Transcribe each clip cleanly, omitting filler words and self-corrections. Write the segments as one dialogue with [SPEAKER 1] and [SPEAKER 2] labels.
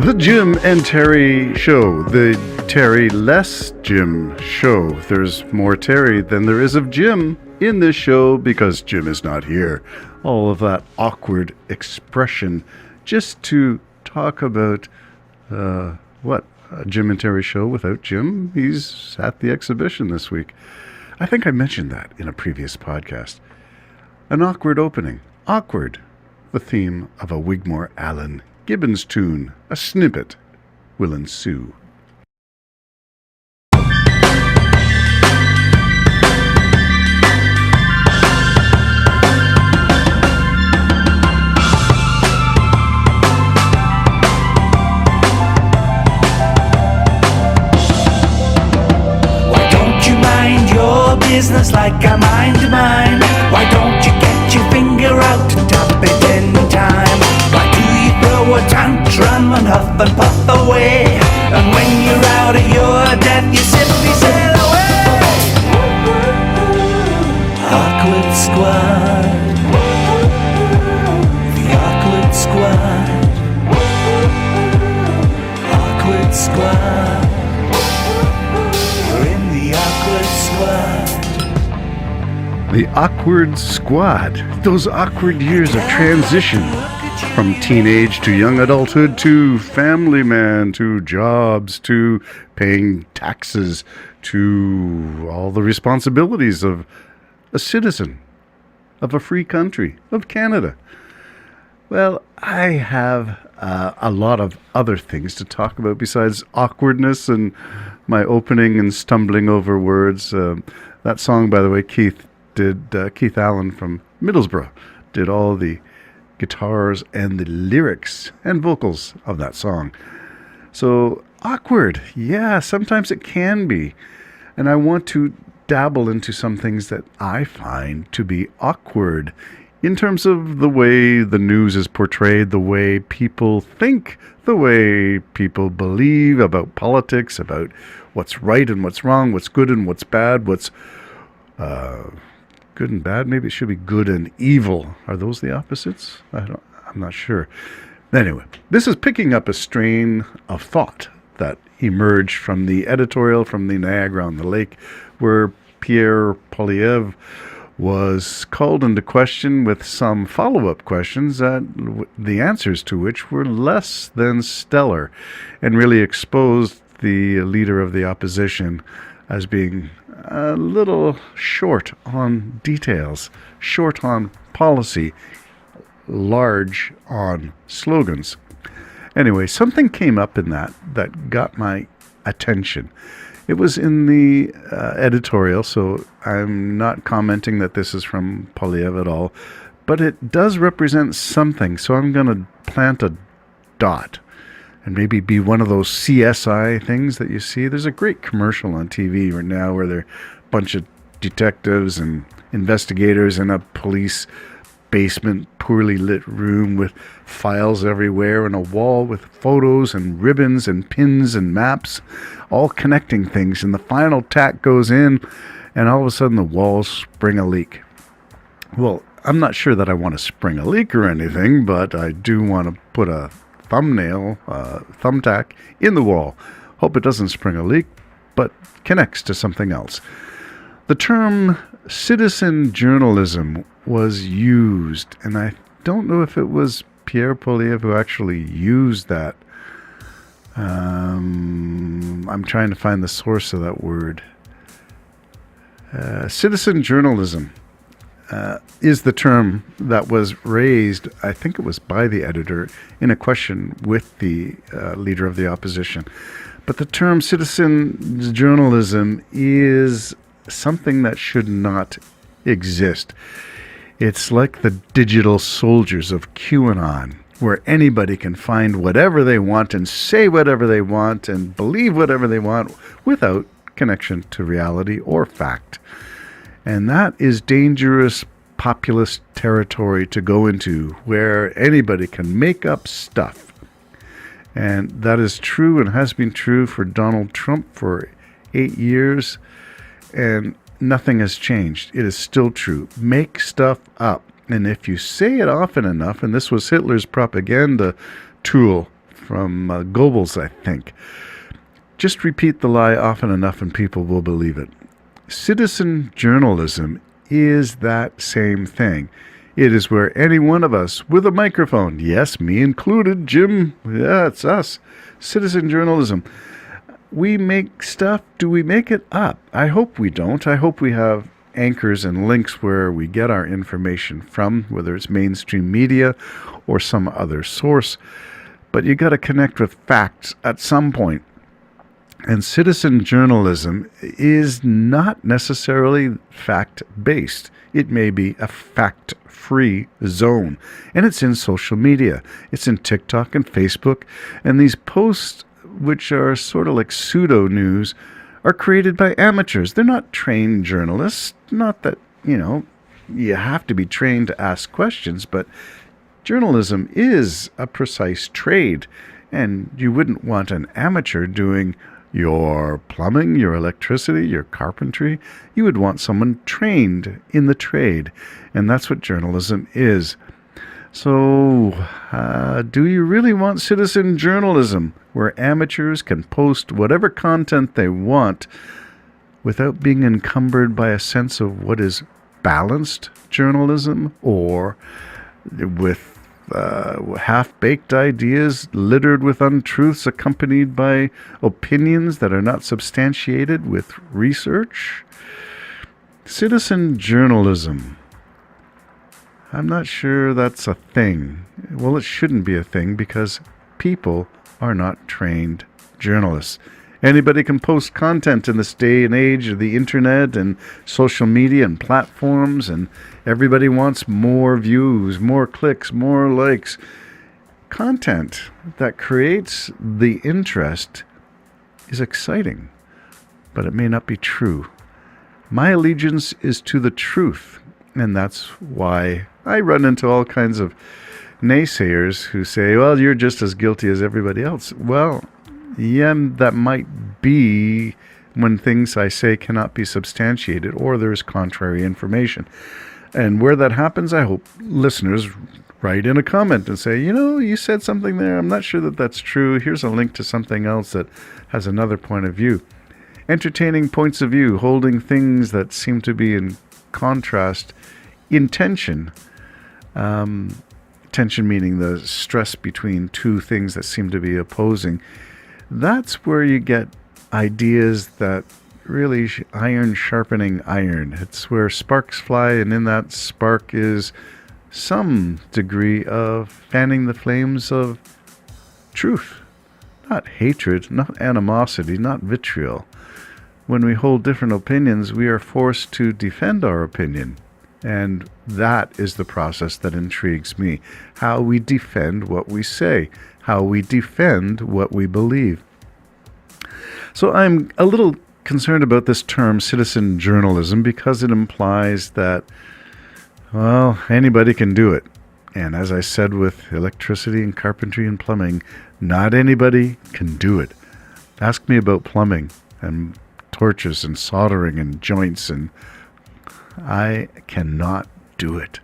[SPEAKER 1] The Jim and Terry Show, the Terry less Jim show. There's more Terry than there is of Jim in this show because Jim is not here. All of that awkward expression just to talk about, a Jim and Terry show without Jim. He's at the exhibition this week. I think I mentioned that in a previous podcast. An awkward opening. Awkward. The theme of a Wigmore Allen Gibbons tune, a snippet, will ensue.
[SPEAKER 2] Why don't you mind your business like I mind mine? Why don't you get your finger out and tap it in time? Why do you throw a tantrum and huff and puff away? And when you're out of your depth, you simply sail away. Awkward Squad. The Awkward Squad. Awkward Squad. We're in the Awkward Squad.
[SPEAKER 1] The Awkward Squad. Those awkward years of transition. From teenage to young adulthood to family man to jobs to paying taxes to all the responsibilities of a citizen of a free country, of Canada. Well, I have a lot of other things to talk about besides awkwardness and my opening and stumbling over words. That song, by the way, Keith Allen from Middlesbrough did all the guitars and the lyrics and vocals of that song. So awkward, yeah, sometimes it can be. And I want to dabble into some things that I find to be awkward in terms of the way the news is portrayed, the way people think, the way people believe about politics, about what's right and what's wrong, what's good and what's bad, what's good and bad. Maybe it should be good and evil. Are those the opposites? I'm not sure. Anyway, this is picking up a strain of thought that emerged from the editorial from the Niagara on the Lake, where Pierre Poilievre was called into question with some follow-up questions, the answers to which were less than stellar, and really exposed the leader of the opposition as being a little short on details, short on policy, large on slogans. Anyway, something came up in that got my attention. It was in the editorial, so I'm not commenting that this is from Poilievre at all, but it does represent something, so I'm going to plant a dot. And maybe be one of those CSI things that you see. There's a great commercial on TV right now where there are a bunch of detectives and investigators in a police basement, poorly lit room with files everywhere and a wall with photos and ribbons and pins and maps, all connecting things. And the final tack goes in, and all of a sudden the walls spring a leak. Well, I'm not sure that I want to spring a leak or anything, but I do want to put a thumbtack in the wall. Hope it doesn't spring a leak, but connects to something else. The term citizen journalism was used, and I don't know if it was Pierre Poilievre who actually used that. I'm trying to find the source of that word. Citizen journalism is the term that was raised, I think it was by the editor, in a question with the leader of the opposition. But the term citizen journalism is something that should not exist. It's like the digital soldiers of QAnon, where anybody can find whatever they want and say whatever they want and believe whatever they want without connection to reality or fact. And that is dangerous populist territory to go into, where anybody can make up stuff. And that is true and has been true for Donald Trump for 8 years, and nothing has changed. It is still true. Make stuff up. And if you say it often enough, and this was Hitler's propaganda tool from Goebbels, I think. Just repeat the lie often enough and people will believe it. Citizen journalism is that same thing. It is where any one of us with a microphone, yes, me included, Jim, yeah, it's us, citizen journalism. We make stuff. Do we make it up? I hope we don't. I hope we have anchors and links where we get our information from, whether it's mainstream media or some other source. But you got to connect with facts at some point. And citizen journalism is not necessarily fact-based. It may be a fact-free zone. And it's in social media. It's in TikTok and Facebook. And these posts, which are sort of like pseudo-news, are created by amateurs. They're not trained journalists. Not that, you have to be trained to ask questions, but journalism is a precise trade. And you wouldn't want an amateur doing your plumbing, your electricity, your carpentry. You would want someone trained in the trade. And that's what journalism is. So, do you really want citizen journalism where amateurs can post whatever content they want without being encumbered by a sense of what is balanced journalism, or with half-baked ideas littered with untruths accompanied by opinions that are not substantiated with research? Citizen journalism. I'm not sure that's a thing. Well, it shouldn't be a thing because people are not trained journalists. Anybody can post content in this day and age of the internet and social media and platforms, and everybody wants more views, more clicks, more likes. Content that creates the interest is exciting, but it may not be true. My allegiance is to the truth, and that's why I run into all kinds of naysayers who say, well, you're just as guilty as everybody else. Well, yeah, that might be when things I say cannot be substantiated or there's contrary information. And where that happens, I hope listeners write in a comment and say, you said something there. I'm not sure that that's true. Here's a link to something else that has another point of view. Entertaining points of view, holding things that seem to be in contrast in tension. Tension meaning the stress between two things that seem to be opposing. That's where you get ideas that really iron sharpening iron. It's where sparks fly, and in that spark is some degree of fanning the flames of truth. Not hatred, not animosity, not vitriol. When we hold different opinions, we are forced to defend our opinion. And that is the process that intrigues me. How we defend what we say. How we defend what we believe. So I'm a little concerned about this term citizen journalism because it implies that, well, anybody can do it. And as I said with electricity and carpentry and plumbing, not anybody can do it. Ask me about plumbing and torches and soldering and joints, and I cannot do it.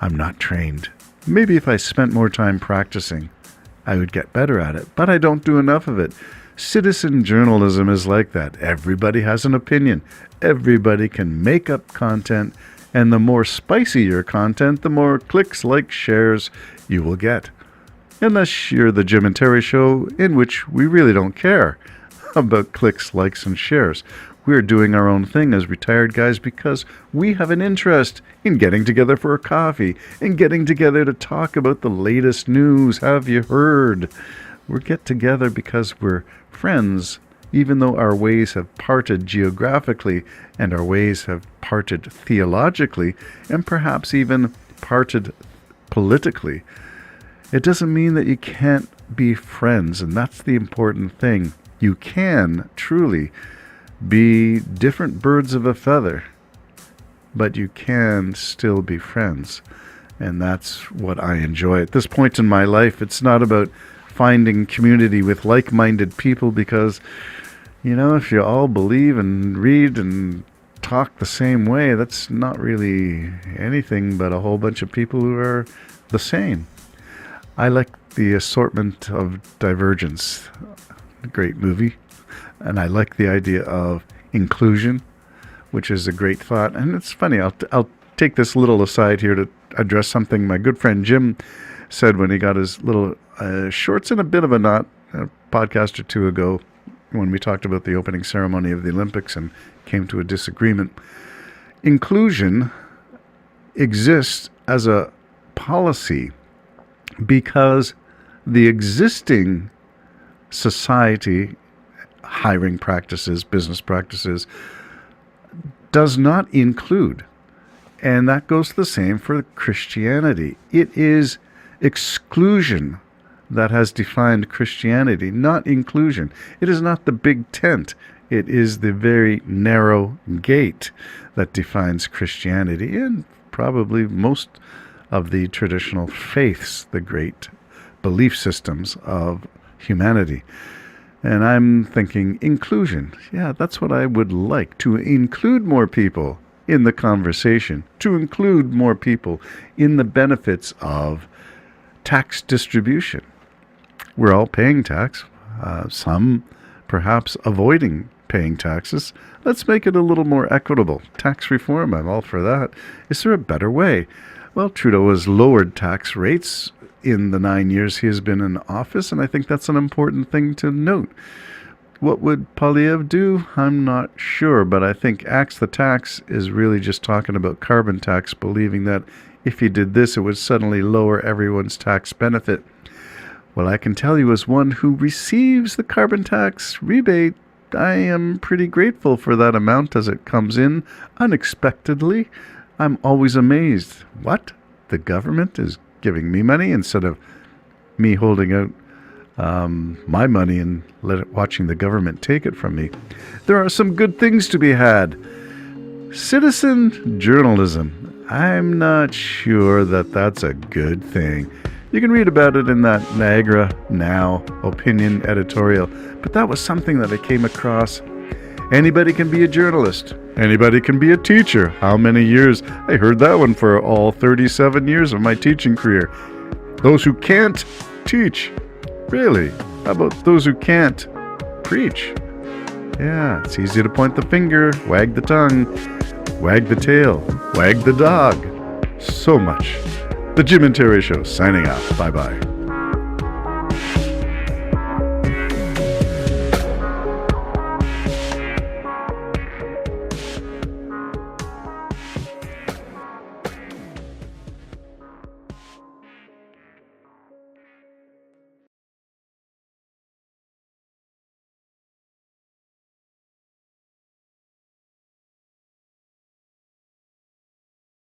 [SPEAKER 1] I'm not trained. Maybe if I spent more time practicing, I would get better at it, but I don't do enough of it. Citizen journalism is like that. Everybody has an opinion. Everybody can make up content, and the more spicy your content, the more clicks, likes, shares you will get. Unless you're the Jim and Terry Show, in which we really don't care about clicks, likes, and shares. We're doing our own thing as retired guys because we have an interest in getting together for a coffee and getting together to talk about the latest news. Have you heard? We get together because we're friends, even though our ways have parted geographically and our ways have parted theologically and perhaps even parted politically. It doesn't mean that you can't be friends, and that's the important thing. You can truly be different birds of a feather, but you can still be friends. And that's what I enjoy. At this point in my life, it's not about finding community with like-minded people because, if you all believe and read and talk the same way, that's not really anything but a whole bunch of people who are the same. I like The Assortment of Divergence. A great movie. And I like the idea of inclusion, which is a great thought. And it's funny, I'll take this little aside here to address something my good friend Jim said when he got his little shorts in a bit of a knot a podcast or two ago when we talked about the opening ceremony of the Olympics and came to a disagreement. Inclusion exists as a policy because the existing society, hiring practices, business practices, does not include. And that goes the same for Christianity. It is exclusion that has defined Christianity, not inclusion. It is not the big tent. It is the very narrow gate that defines Christianity and probably most of the traditional faiths, the great belief systems of humanity. And I'm thinking inclusion. Yeah, that's what I would like, to include more people in the conversation, to include more people in the benefits of tax distribution. We're all paying tax, some perhaps avoiding paying taxes. Let's make it a little more equitable. Tax reform, I'm all for that. Is there a better way? Well, Trudeau has lowered tax rates in the 9 years he has been in office, and I think that's an important thing to note. What would Poilievre do? I'm not sure, but I think Axe the Tax is really just talking about carbon tax, believing that if he did this, it would suddenly lower everyone's tax benefit. Well, I can tell you as one who receives the carbon tax rebate, I am pretty grateful for that amount as it comes in unexpectedly. I'm always amazed. What? The government is giving me money instead of me holding out my money and watching the government take it from me. There are some good things to be had. Citizen journalism. I'm not sure that that's a good thing. You can read about it in that Niagara Now opinion editorial, but that was something that I came across. Anybody can be a journalist. Anybody can be a teacher. How many years? I heard that one for all 37 years of my teaching career. Those who can't teach. Really? How about those who can't preach? Yeah, it's easy to point the finger, wag the tongue, wag the tail, wag the dog. So much. The Jim and Terry Show, signing out. Bye-bye.